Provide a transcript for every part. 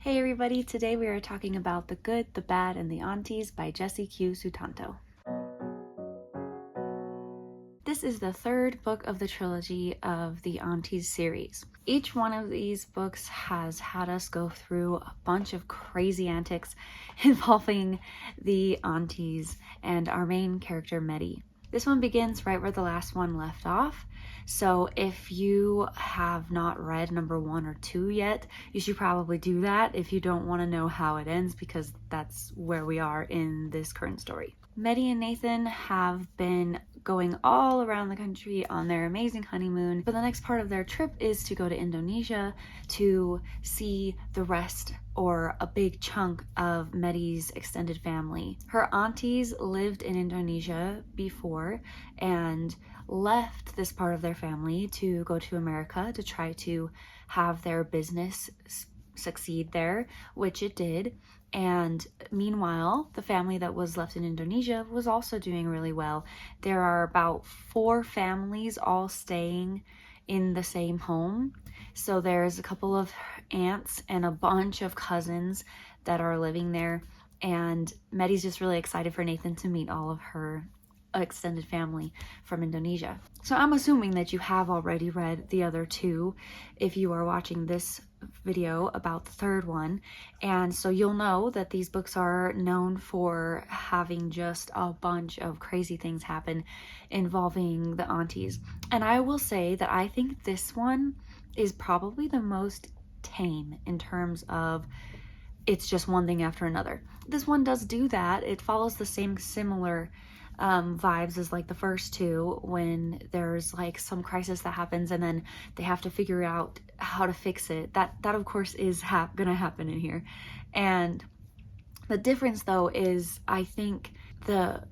Hey everybody, today we are talking about The Good, the Bad, and the Aunties by Jessie Q. Sutanto. This is the third book of the trilogy of the Aunties series. Each one of these books has had us go through a bunch of crazy antics involving the Aunties and our main character, Medi. This one begins right where the last one left off, so if you have not read number 1 or 2 yet, you should probably do that if you don't want to know how it ends, because that's where we are in this current story. Medi and Nathan have been going all around the country on their amazing honeymoon, but the next part of their trip is to go to Indonesia to see the rest, or a big chunk, of Medi's extended family. Her aunties lived in Indonesia before and left this part of their family to go to America to try to have their business succeed there, which it did. And meanwhile, the family that was left in Indonesia was also doing really well. There are about 4 families all staying in the same home. So there's a couple of aunts and a bunch of cousins that are living there. And Medi's just really excited for Nathan to meet all of her extended family from Indonesia. So I'm assuming that you have already read the other 2 if you are watching this video about the third one, and so you'll know that these books are known for having just a bunch of crazy things happen involving the aunties. And I will say that I think this one is probably the most tame in terms of it's just one thing after another. This one does do that. It follows the same similar vibes as like the first 2, when there's like some crisis that happens and then they have to figure out how to fix it. That of course is gonna happen in here. And the difference though is, I think the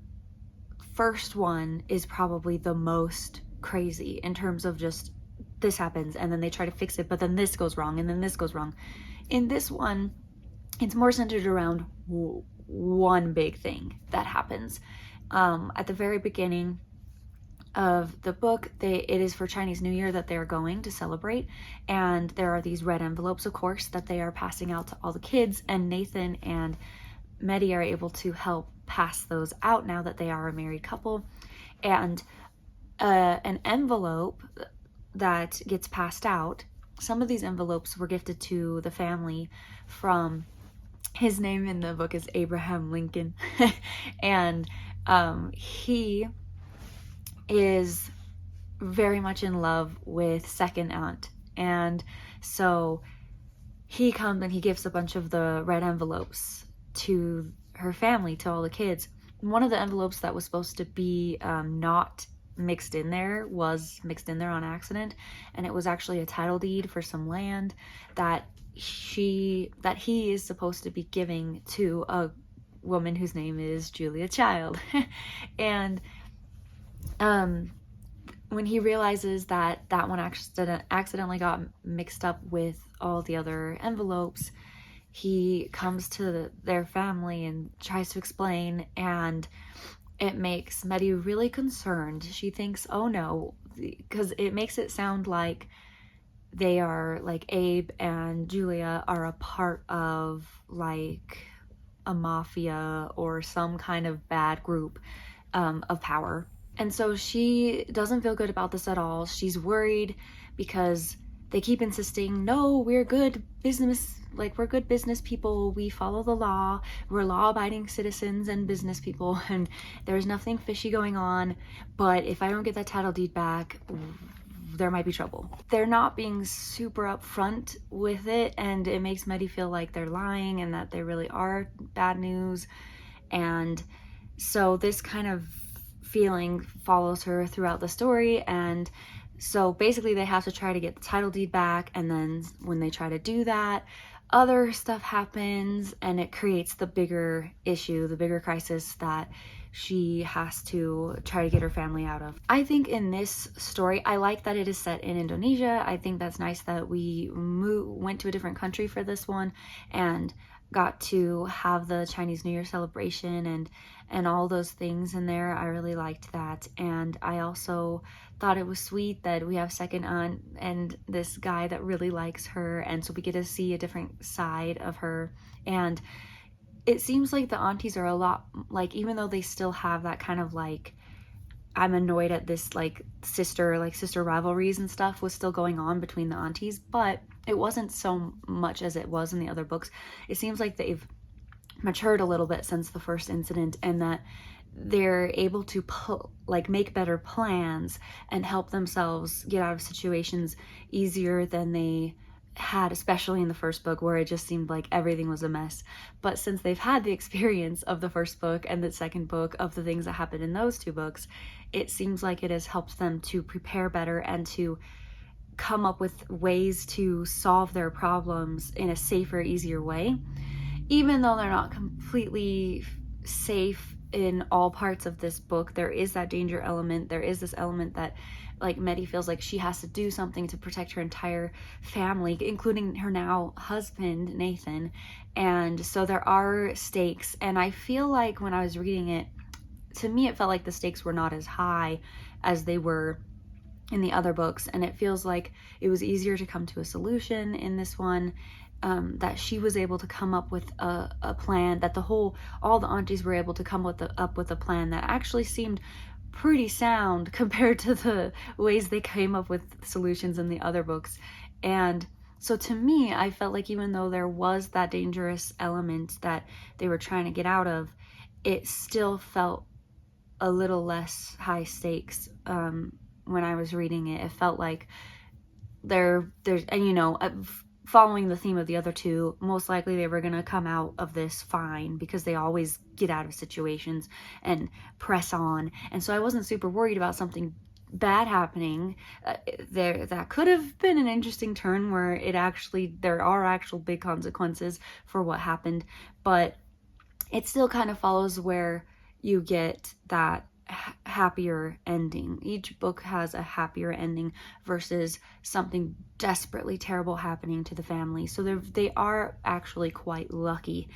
first one is probably the most crazy in terms of just this happens and then they try to fix it, but then this goes wrong and then this goes wrong. In this one, it's more centered around one big thing that happens. At the very beginning of the book, it is for Chinese New Year that they are going to celebrate, and there are these red envelopes, of course, that they are passing out to all the kids, and Nathan and Medi are able to help pass those out now that they are a married couple. And an envelope that gets passed out, some of these envelopes were gifted to the family from, his name in the book is Abraham Lincoln, and he is very much in love with second aunt, and so he comes and he gives a bunch of the red envelopes to her family, to all the kids. One of the envelopes that was supposed to be not mixed in there was mixed in there on accident, and it was actually a title deed for some land that he is supposed to be giving to a woman whose name is Julia Child. And when he realizes that that one accidentally got mixed up with all the other envelopes, he comes to their family and tries to explain, and it makes Medi really concerned. She thinks, oh no, because it makes it sound like they are, like, Abe and Julia are a part of like a mafia or some kind of bad group of power. And so she doesn't feel good about this at all. She's worried because they keep insisting, no, we're good business, we're good business people, we follow the law, we're law-abiding citizens and business people, and there's nothing fishy going on, but if I don't get that title deed back, there might be trouble. They're not being super upfront with it, and it makes Medi feel like they're lying and that they really are bad news. And so this kind of feeling follows her throughout the story, and so basically they have to try to get the title deed back, and then when they try to do that, other stuff happens and it creates the bigger issue, the bigger crisis that she has to try to get her family out of. I think in this story, I like that it is set in Indonesia. I think that's nice that we went to a different country for this one and got to have the Chinese New Year celebration and all those things in there. I really liked that. And I also thought it was sweet that we have second aunt and this guy that really likes her, and so we get to see a different side of her. And it seems like the aunties are a lot, like, even though they still have that kind of like, I'm annoyed at this like sister rivalries and stuff was still going on between the aunties, but it wasn't so much as it was in the other books. It seems like they've matured a little bit since the first incident, and that they're able to make better plans and help themselves get out of situations easier than they had, especially in the first book, where it just seemed like everything was a mess. But since they've had the experience of the first book and the second book of the things that happened in those two books, it seems like it has helped them to prepare better and to come up with ways to solve their problems in a safer, easier way. Even though they're not completely safe in all parts of this book, there is that danger element. There is this element that like Medi feels like she has to do something to protect her entire family, including her now husband, Nathan. And so there are stakes. And I feel like when I was reading it, to me, it felt like the stakes were not as high as they were in the other books. And it feels like it was easier to come to a solution in this one. That she was able to come up with a plan, that all the aunties were able to come up with a plan that actually seemed pretty sound compared to the ways they came up with solutions in the other books. And so to me, I felt like even though there was that dangerous element that they were trying to get out of, it still felt a little less high stakes when I was reading it. It felt like there's, and following the theme of the other two, most likely they were going to come out of this fine because they always get out of situations and press on. And so I wasn't super worried about something bad happening. That could have been an interesting turn where there are actual big consequences for what happened, but it still kind of follows where you get that happier ending. Each book has a happier ending versus something desperately terrible happening to the family. So they are actually quite lucky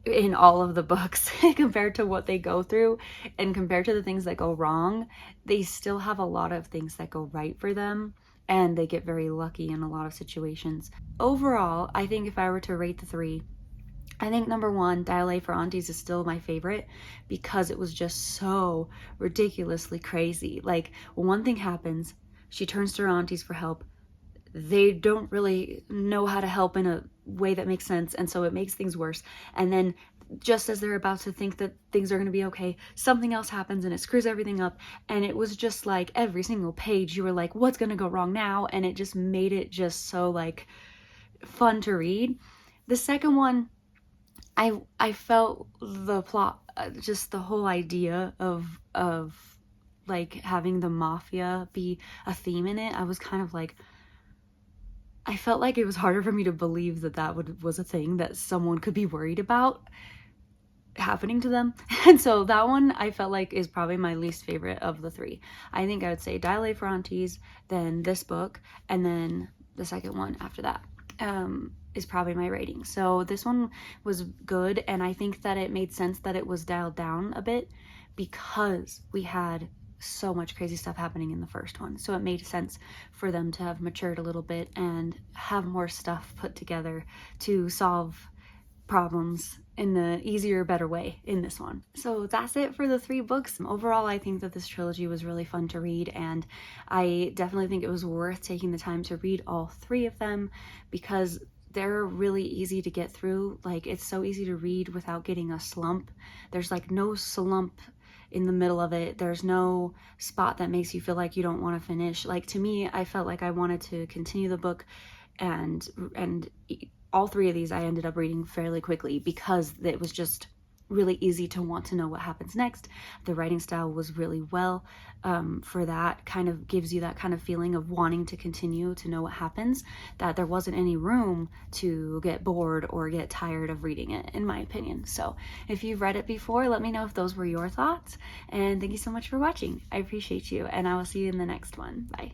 in all of the books compared to what they go through, and compared to the things that go wrong, they still have a lot of things that go right for them, and they get very lucky in a lot of situations. Overall, I think if I were to rate the three, I think number one, Dial for Aunties, is still my favorite because it was just so ridiculously crazy. Like, one thing happens, she turns to her aunties for help. They don't really know how to help in a way that makes sense, and so it makes things worse. And then just as they're about to think that things are going to be okay, something else happens and it screws everything up. And it was just like every single page you were like, what's going to go wrong now? And it just made it just so like fun to read. The second one, I felt the plot, just the whole idea of like having the mafia be a theme in it. I was kind of like, I felt like it was harder for me to believe that was a thing that someone could be worried about happening to them. And so that one I felt like is probably my least favorite of the three. I think I would say Dial for Aunties, then this book, and then the second one after that. Is probably my rating. So this one was good, and I think that it made sense that it was dialed down a bit because we had so much crazy stuff happening in the first one. So it made sense for them to have matured a little bit and have more stuff put together to solve problems in the easier, better way in this one. So that's it for the three books. Overall, I think that this trilogy was really fun to read, and I definitely think it was worth taking the time to read all three of them because they're really easy to get through. Like, it's so easy to read without getting a slump. There's like no slump in the middle of it. There's no spot that makes you feel like you don't want to finish. Like, to me, I felt like I wanted to continue the book, and all three of these I ended up reading fairly quickly because it was just really easy to want to know what happens next. The writing style was really well for that, kind of gives you that kind of feeling of wanting to continue to know what happens, that there wasn't any room to get bored or get tired of reading it, in my opinion. So if you've read it before, let me know if those were your thoughts, and thank you so much for watching. I appreciate you, and I will see you in the next one. Bye.